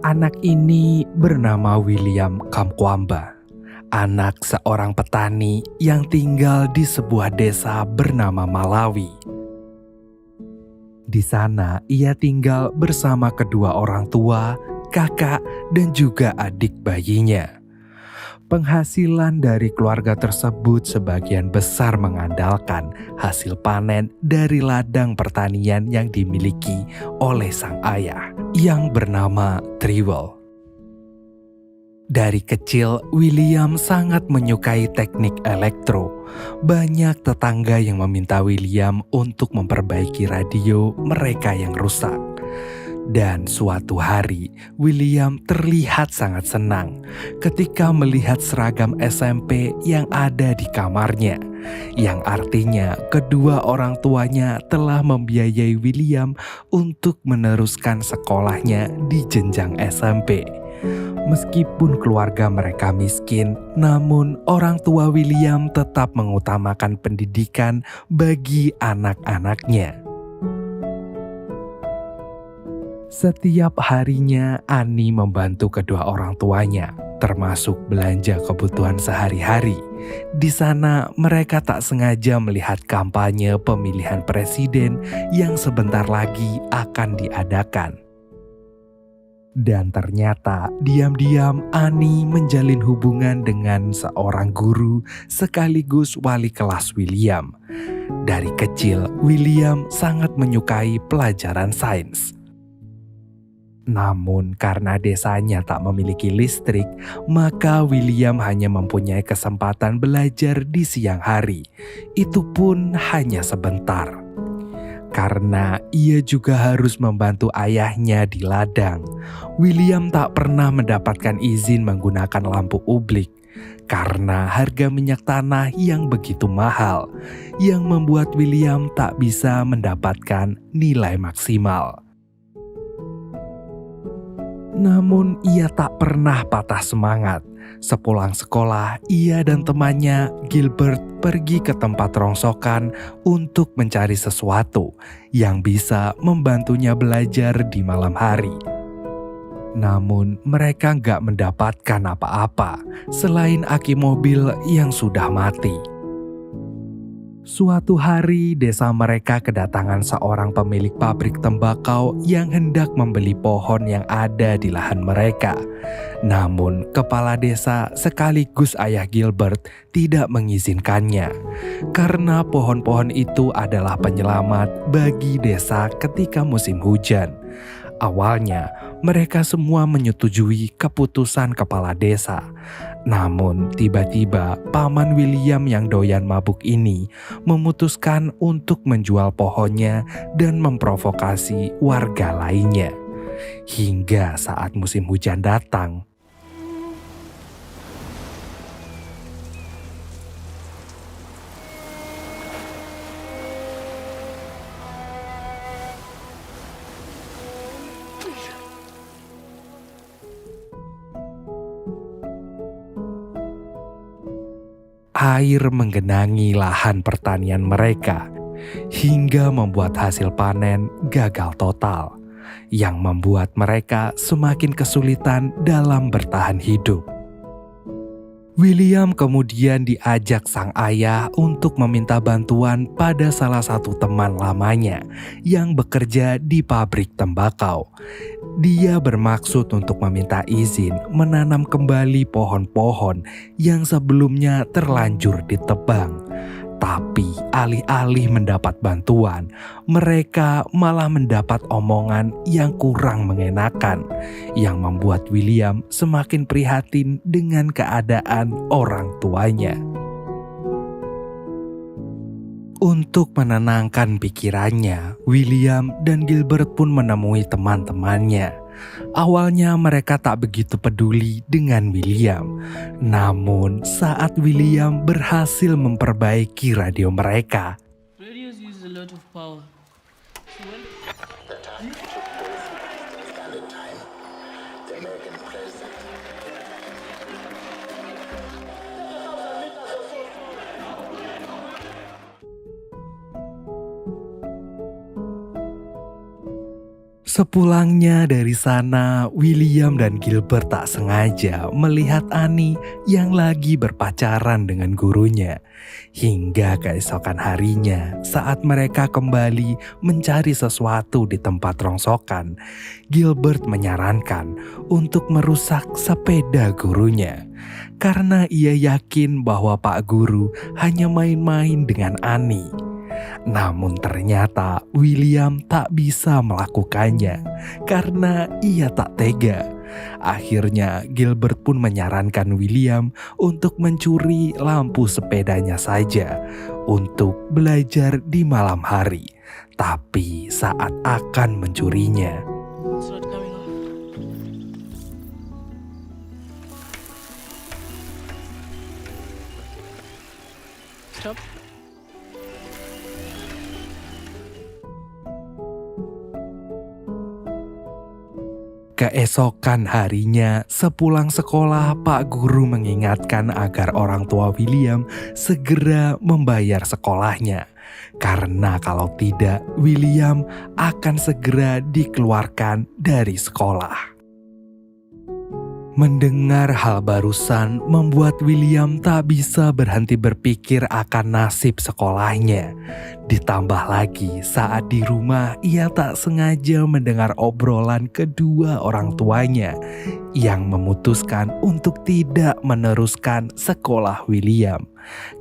Anak ini bernama William Kamkwamba, anak seorang petani yang tinggal di sebuah desa bernama Malawi. Di sana ia tinggal bersama kedua orang tua, kakak, dan juga adik bayinya. Penghasilan dari keluarga tersebut sebagian besar mengandalkan hasil panen dari ladang pertanian yang dimiliki oleh sang ayah yang bernama Trewell. Dari kecil, William sangat menyukai teknik elektro. Banyak tetangga yang meminta William untuk memperbaiki radio mereka yang rusak. Dan suatu hari, William terlihat sangat senang ketika melihat seragam SMP yang ada di kamarnya. Yang artinya kedua orang tuanya telah membiayai William untuk meneruskan sekolahnya di jenjang SMP. Meskipun keluarga mereka miskin, namun orang tua William tetap mengutamakan pendidikan bagi anak-anaknya. Setiap harinya Ani membantu kedua orang tuanya, termasuk belanja kebutuhan sehari-hari. Di sana mereka tak sengaja melihat kampanye pemilihan presiden yang sebentar lagi akan diadakan. Dan ternyata diam-diam Ani menjalin hubungan dengan seorang guru sekaligus wali kelas William. Dari kecil, William sangat menyukai pelajaran sains. Namun karena desanya tak memiliki listrik, maka William hanya mempunyai kesempatan belajar di siang hari. Itu pun hanya sebentar. Karena ia juga harus membantu ayahnya di ladang, William tak pernah mendapatkan izin menggunakan lampu ublik karena harga minyak tanah yang begitu mahal, yang membuat William tak bisa mendapatkan nilai maksimal. Namun ia tak pernah patah semangat. Sepulang sekolah, ia dan temannya Gilbert pergi ke tempat rongsokan untuk mencari sesuatu yang bisa membantunya belajar di malam hari. Namun mereka gak mendapatkan apa-apa selain aki mobil yang sudah mati. Suatu hari desa mereka kedatangan seorang pemilik pabrik tembakau yang hendak membeli pohon yang ada di lahan mereka. Namun kepala desa sekaligus ayah Gilbert tidak mengizinkannya. Karena pohon-pohon itu adalah penyelamat bagi desa ketika musim hujan. Awalnya mereka semua menyetujui keputusan kepala desa. Namun tiba-tiba paman William yang doyan mabuk ini memutuskan untuk menjual pohonnya dan memprovokasi warga lainnya. Hingga saat musim hujan datang, air menggenangi lahan pertanian mereka hingga membuat hasil panen gagal total, yang membuat mereka semakin kesulitan dalam bertahan hidup. William kemudian diajak sang ayah untuk meminta bantuan pada salah satu teman lamanya yang bekerja di pabrik tembakau. Dia bermaksud untuk meminta izin menanam kembali pohon-pohon yang sebelumnya terlanjur ditebang. Tapi alih-alih mendapat bantuan, mereka malah mendapat omongan yang kurang mengenakan, yang membuat William semakin prihatin dengan keadaan orang tuanya. Untuk menenangkan pikirannya, William dan Gilbert pun menemui teman-temannya. Awalnya mereka tak begitu peduli dengan William. Namun saat William berhasil memperbaiki radio mereka, Radios use a lot of power. So when The time took place at the time the American president. Sepulangnya dari sana, William dan Gilbert tak sengaja melihat Annie yang lagi berpacaran dengan gurunya. Hingga keesokan harinya, saat mereka kembali mencari sesuatu di tempat rongsokan, Gilbert menyarankan untuk merusak sepeda gurunya. Karena ia yakin bahwa Pak Guru hanya main-main dengan Annie. Namun ternyata William tak bisa melakukannya karena ia tak tega. Akhirnya Gilbert pun menyarankan William untuk mencuri lampu sepedanya saja untuk belajar di malam hari. Tapi saat akan mencurinya, It's not coming off. Stop. keesokan harinya sepulang sekolah, Pak Guru mengingatkan agar orang tua William segera membayar sekolahnya. Karena kalau tidak, William akan segera dikeluarkan dari sekolah. Mendengar hal barusan membuat William tak bisa berhenti berpikir akan nasib sekolahnya. Ditambah lagi saat di rumah ia tak sengaja mendengar obrolan kedua orang tuanya yang memutuskan untuk tidak meneruskan sekolah William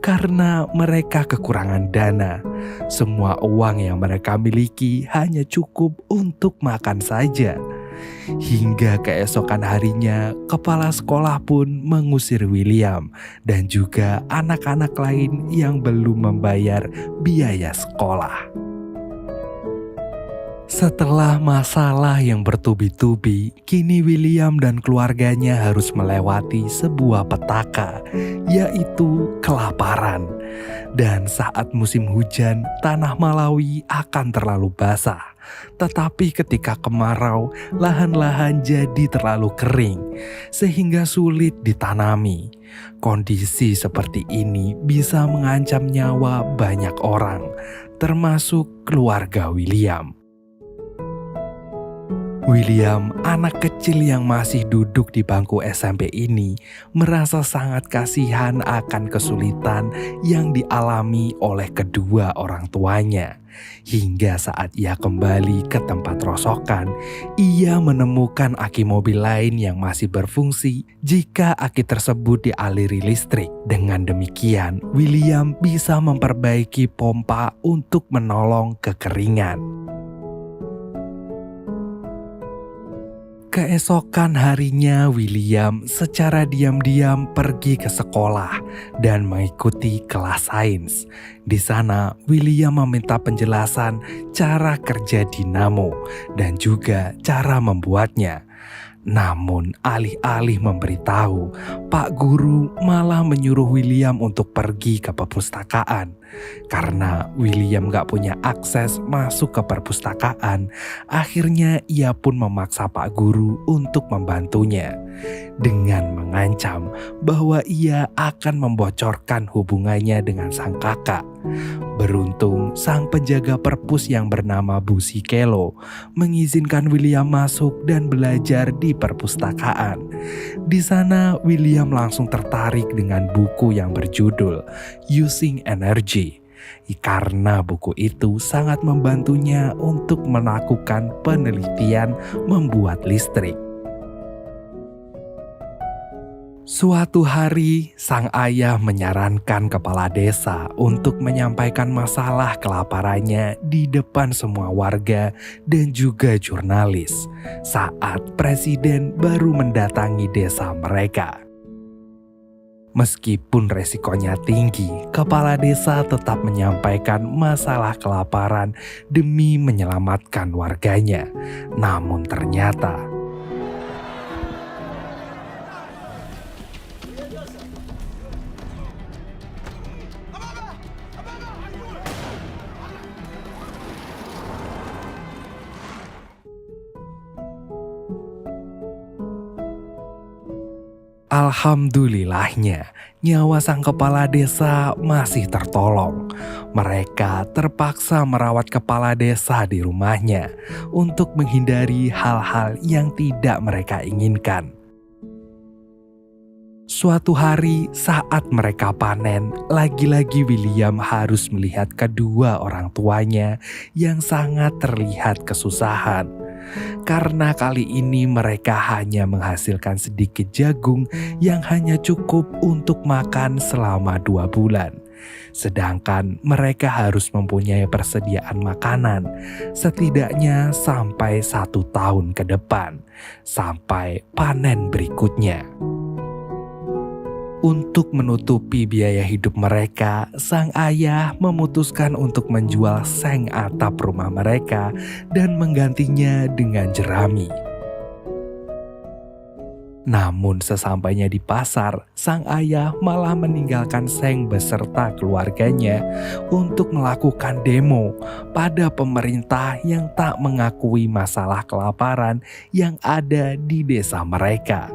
karena mereka kekurangan dana. Semua uang yang mereka miliki hanya cukup untuk makan saja. Hingga keesokan harinya, kepala sekolah pun mengusir William dan juga anak-anak lain yang belum membayar biaya sekolah. Setelah masalah yang bertubi-tubi, kini William dan keluarganya harus melewati sebuah petaka, yaitu kelaparan. Dan saat musim hujan, tanah Malawi akan terlalu basah. Tetapi ketika kemarau, lahan-lahan jadi terlalu kering, sehingga sulit ditanami. Kondisi seperti ini bisa mengancam nyawa banyak orang, termasuk keluarga William. William, anak kecil yang masih duduk di bangku SMP ini, merasa sangat kasihan akan kesulitan yang dialami oleh kedua orang tuanya. Hingga saat ia kembali ke tempat rosokan, ia menemukan aki mobil lain yang masih berfungsi jika aki tersebut dialiri listrik. Dengan demikian, William bisa memperbaiki pompa untuk menolong kekeringan. Keesokan harinya, William secara diam-diam pergi ke sekolah dan mengikuti kelas sains. Di sana, William meminta penjelasan cara kerja dinamo dan juga cara membuatnya. Namun alih-alih memberitahu, Pak Guru malah menyuruh William untuk pergi ke perpustakaan. Karena William gak punya akses masuk ke perpustakaan, akhirnya ia pun memaksa Pak Guru untuk membantunya. Dengan mengancam bahwa ia akan membocorkan hubungannya dengan sang kakak. Beruntung sang penjaga perpus yang bernama Bu Sikelo mengizinkan William masuk dan belajar di perpustakaan. Di sana William langsung tertarik dengan buku yang berjudul Using Energy. Karena buku itu sangat membantunya untuk melakukan penelitian membuat listrik. Suatu hari, sang ayah menyarankan kepala desa untuk menyampaikan masalah kelaparannya di depan semua warga dan juga jurnalis saat presiden baru mendatangi desa mereka. Meskipun resikonya tinggi, kepala desa tetap menyampaikan masalah kelaparan demi menyelamatkan warganya. Namun ternyata Alhamdulillahnya, nyawa sang kepala desa masih tertolong. Mereka terpaksa merawat kepala desa di rumahnya untuk menghindari hal-hal yang tidak mereka inginkan. Suatu hari saat mereka panen, lagi-lagi William harus melihat kedua orang tuanya yang sangat terlihat kesusahan. Karena kali ini mereka hanya menghasilkan sedikit jagung yang hanya cukup untuk makan selama 2 bulan. Sedangkan mereka harus mempunyai persediaan makanan setidaknya sampai 1 tahun ke depan, sampai panen berikutnya. Untuk menutupi biaya hidup mereka, sang ayah memutuskan untuk menjual seng atap rumah mereka dan menggantinya dengan jerami. Namun sesampainya di pasar, sang ayah malah meninggalkan seng beserta keluarganya untuk melakukan demo pada pemerintah yang tak mengakui masalah kelaparan yang ada di desa mereka.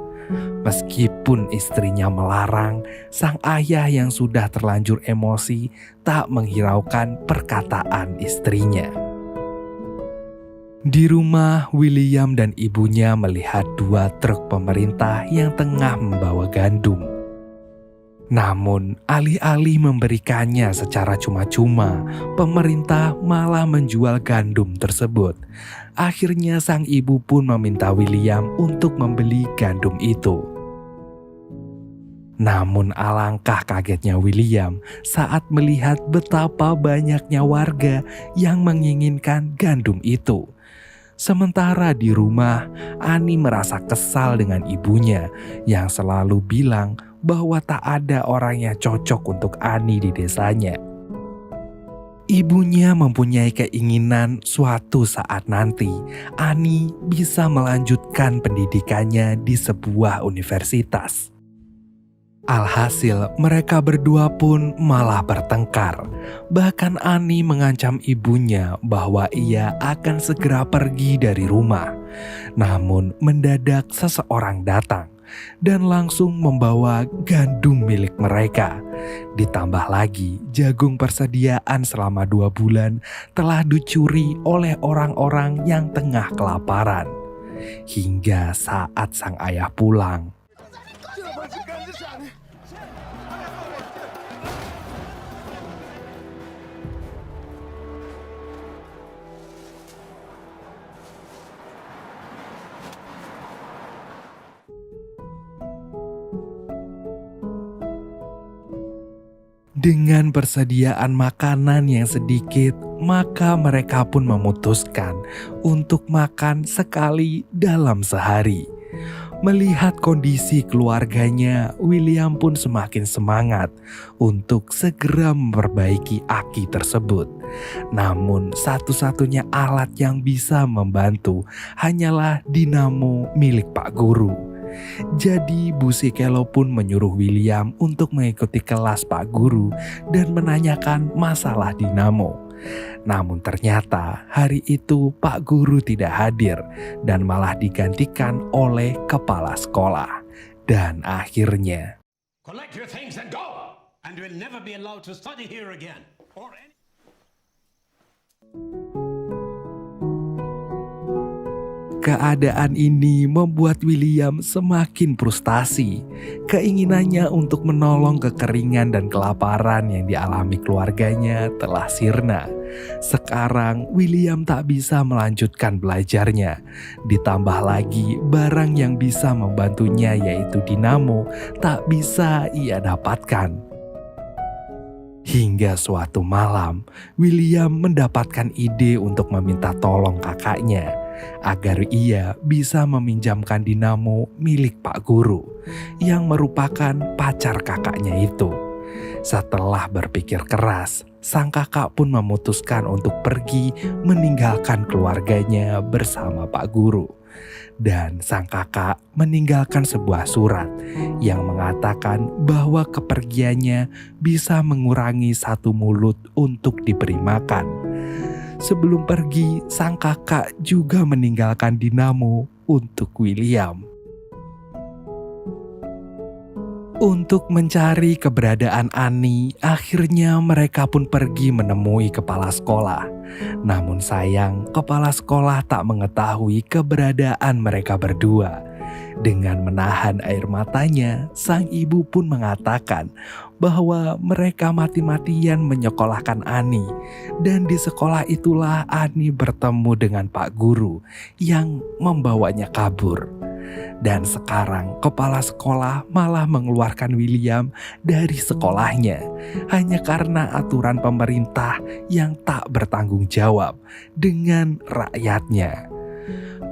Meskipun istrinya melarang, sang ayah yang sudah terlanjur emosi tak menghiraukan perkataan istrinya. Di rumah, William dan ibunya melihat 2 truk pemerintah yang tengah membawa gandum. Namun, alih-alih memberikannya secara cuma-cuma, pemerintah malah menjual gandum tersebut. Akhirnya sang ibu pun meminta William untuk membeli gandum itu. Namun alangkah kagetnya William saat melihat betapa banyaknya warga yang menginginkan gandum itu. Sementara di rumah, Ani merasa kesal dengan ibunya yang selalu bilang bahwa tak ada orang yang cocok untuk Ani di desanya. Ibunya mempunyai keinginan suatu saat nanti Ani bisa melanjutkan pendidikannya di sebuah universitas. Alhasil mereka berdua pun malah bertengkar. Bahkan Ani mengancam ibunya bahwa ia akan segera pergi dari rumah. Namun mendadak seseorang datang dan langsung membawa gandum milik mereka. Ditambah lagi jagung persediaan selama 2 bulan telah dicuri oleh orang-orang yang tengah kelaparan. Hingga saat sang ayah pulang, dengan persediaan makanan yang sedikit, maka mereka pun memutuskan untuk makan sekali dalam sehari. Melihat kondisi keluarganya, William pun semakin semangat untuk segera memperbaiki aki tersebut. Namun satu-satunya alat yang bisa membantu hanyalah dinamo milik Pak Guru. Jadi Bu Sikelo pun menyuruh William untuk mengikuti kelas Pak Guru dan menanyakan masalah dinamo. Namun ternyata hari itu Pak Guru tidak hadir dan malah digantikan oleh kepala sekolah. Dan akhirnya Collect your things and go, and you'll never be allowed to study here again. keadaan ini membuat William semakin frustasi. Keinginannya untuk menolong kekeringan dan kelaparan yang dialami keluarganya telah sirna. Sekarang William tak bisa melanjutkan belajarnya. Ditambah lagi barang yang bisa membantunya yaitu dinamo tak bisa ia dapatkan. Hingga suatu malam, William mendapatkan ide untuk meminta tolong kakaknya agar ia bisa meminjamkan dinamo milik Pak Guru yang merupakan pacar kakaknya itu. Setelah berpikir keras, sang kakak pun memutuskan untuk pergi meninggalkan keluarganya bersama Pak Guru. Dan sang kakak meninggalkan sebuah surat yang mengatakan bahwa kepergiannya bisa mengurangi 1 mulut untuk diberi makan. Sebelum pergi, sang kakak juga meninggalkan dinamo untuk William. Untuk mencari keberadaan Annie, akhirnya mereka pun pergi menemui kepala sekolah. Namun sayang, kepala sekolah tak mengetahui keberadaan mereka berdua. Dengan menahan air matanya, sang ibu pun mengatakan bahwa mereka mati-matian menyekolahkan Annie. Dan di sekolah itulah Annie bertemu dengan Pak Guru yang membawanya kabur. Dan sekarang kepala sekolah malah mengeluarkan William dari sekolahnya hanya karena aturan pemerintah yang tak bertanggung jawab dengan rakyatnya.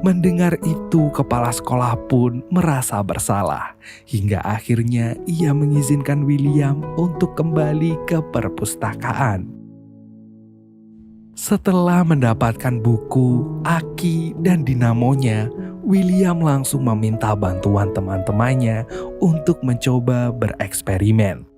Mendengar itu, kepala sekolah pun merasa bersalah hingga akhirnya ia mengizinkan William untuk kembali ke perpustakaan. Setelah mendapatkan buku, aki, dan dinamonya, William langsung meminta bantuan teman-temannya untuk mencoba bereksperimen.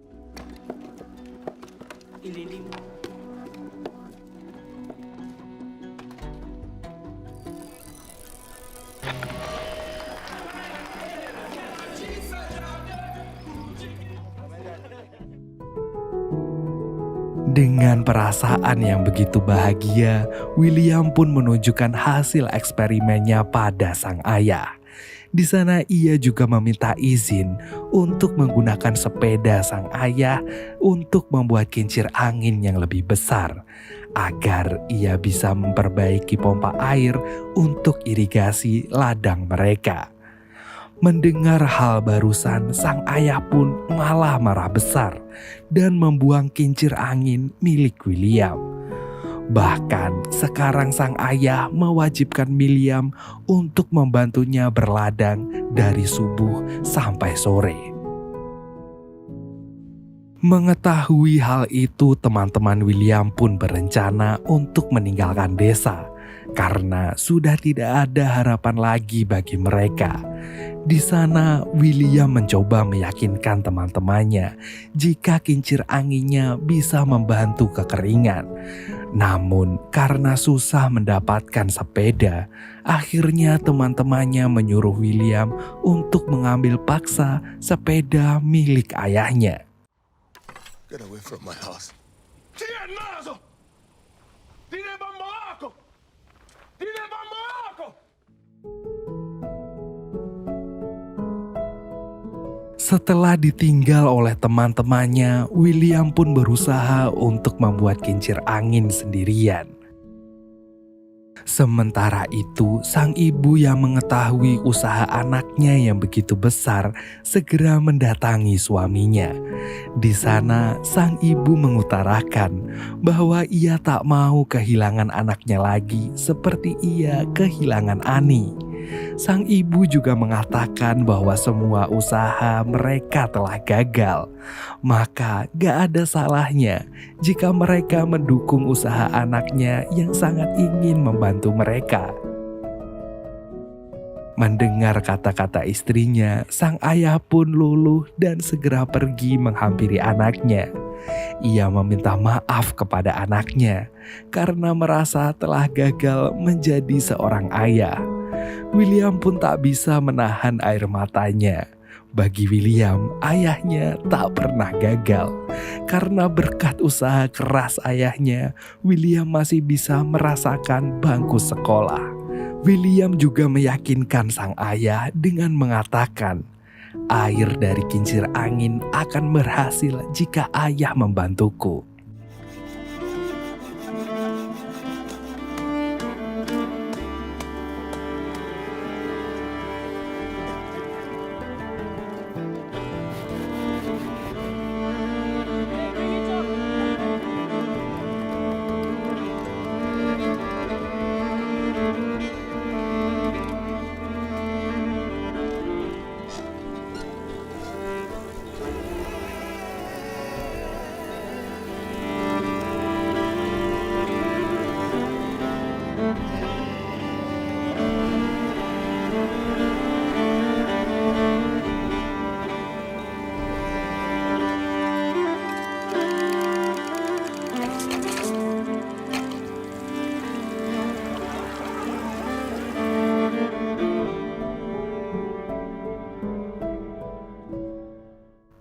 Dengan perasaan yang begitu bahagia, William pun menunjukkan hasil eksperimennya pada sang ayah. Di sana ia juga meminta izin untuk menggunakan sepeda sang ayah untuk membuat kincir angin yang lebih besar, agar ia bisa memperbaiki pompa air untuk irigasi ladang mereka. Mendengar hal barusan, sang ayah pun malah marah besar dan membuang kincir angin milik William. Bahkan sekarang sang ayah mewajibkan William untuk membantunya berladang dari subuh sampai sore. Mengetahui hal itu, teman-teman William pun berencana untuk meninggalkan desa karena sudah tidak ada harapan lagi bagi mereka. Di sana, William mencoba meyakinkan teman-temannya jika kincir anginnya bisa membantu kekeringan. Namun, karena susah mendapatkan sepeda, akhirnya teman-temannya menyuruh William untuk mengambil paksa sepeda milik ayahnya. Get away from my house. Setelah ditinggal oleh teman-temannya, William pun berusaha untuk membuat kincir angin sendirian. Sementara itu, sang ibu yang mengetahui usaha anaknya yang begitu besar segera mendatangi suaminya. Di sana, sang ibu mengutarakan bahwa ia tak mau kehilangan anaknya lagi seperti ia kehilangan Annie. Sang ibu juga mengatakan bahwa semua usaha mereka telah gagal. Maka gak ada salahnya jika mereka mendukung usaha anaknya yang sangat ingin membantu mereka. Mendengar kata-kata istrinya, sang ayah pun luluh dan segera pergi menghampiri anaknya. Ia meminta maaf kepada anaknya karena merasa telah gagal menjadi seorang ayah. William pun tak bisa menahan air matanya. Bagi William, ayahnya tak pernah gagal. Karena berkat usaha keras ayahnya, William masih bisa merasakan bangku sekolah. William juga meyakinkan sang ayah dengan mengatakan, air dari kincir angin akan berhasil jika ayah membantuku.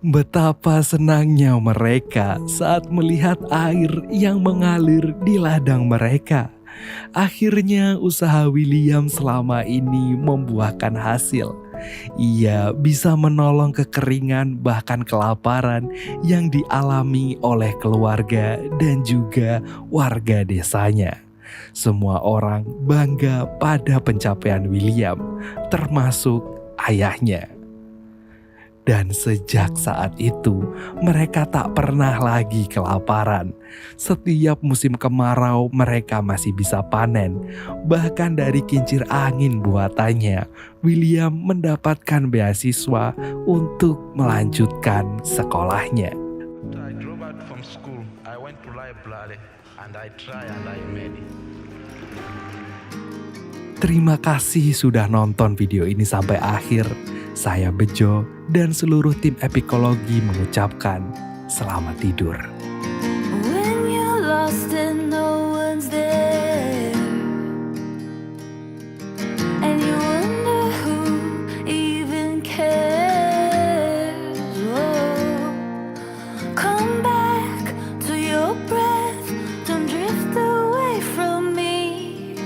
Betapa senangnya mereka saat melihat air yang mengalir di ladang mereka. Akhirnya usaha William selama ini membuahkan hasil. Ia bisa menolong kekeringan bahkan kelaparan yang dialami oleh keluarga dan juga warga desanya. Semua orang bangga pada pencapaian William, termasuk ayahnya. Dan sejak saat itu, mereka tak pernah lagi kelaparan. Setiap musim kemarau, mereka masih bisa panen. Bahkan dari kincir angin buatannya, William mendapatkan beasiswa untuk melanjutkan sekolahnya. After I drove out from school, I went to library and I try and I made it. Terima kasih sudah nonton video ini sampai akhir. Saya Bejo dan seluruh tim Epikologi mengucapkan selamat tidur. When you're lost and no one's there, and you wonder who even cares, oh, come back to your breath, don't drift away from me.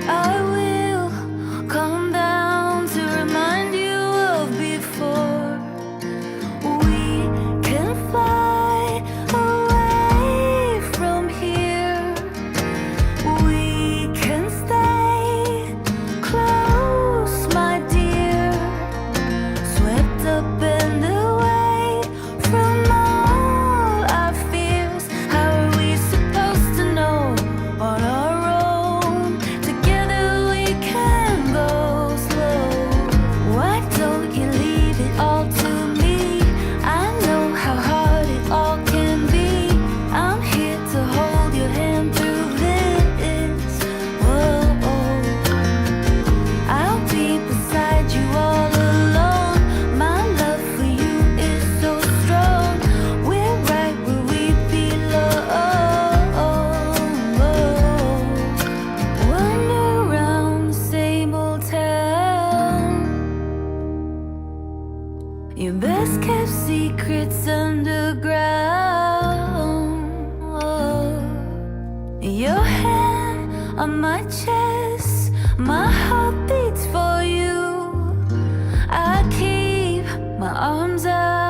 I will come down to remind you of before. We can fly away from here. We can stay close, my dear. Swept up and away from all our fears. How are we supposed to know on our own? Together we can go slow. Why don't you leave it all to me? I know how hard it all can be. I'm here to hold your hand through this. Whoa, I'll be beside you all alone. My love for you is so strong. We're right where we belong. Wander around the same old town. Your best kept secrets underground. Your hand on my chest, my heart beats for you. I keep my arms out.